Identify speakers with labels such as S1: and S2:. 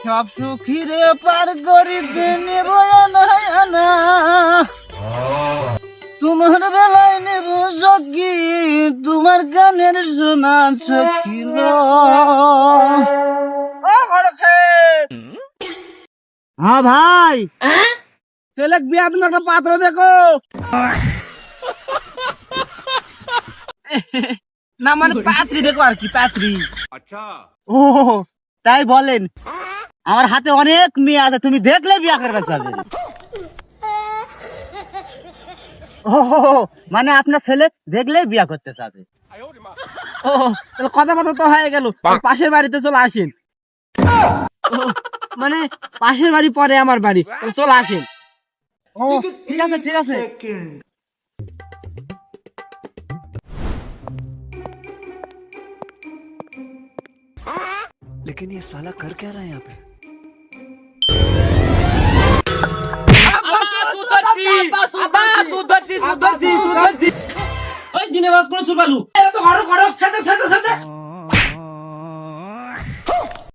S1: সব সুখীরে পার করিতে নেব আনা তোমার বেলায় নেব সখী তোমার গানের শোনা চকিল হ্যাঁ ভাই ছেলে বিয়া তুমি একটা পাত্র দেখো না মানে পাত্রী দেখো আর কি পাত্রী
S2: अच्छा
S1: ও তাই বলেন আমার হাতে অনেক মেয়ে আছে তুমি দেখলে বিয়া করবে যাবে ও মানে আপনার ছেলে দেখলেই বিয়া করতে চাবে ও তাহলে কথা কথা তো হয়ে গেল পাশের বাড়িতে চলে আসেন ও, মানে পাশের বাড়ি পরে আমার বাড়ি চলে আসেন ও ঠিক আছে ঠিক আছে
S3: लेकिन ये साला कर क्या रहा है यहाँ पे?
S1: ওই দিনে বাস করে চুলবালু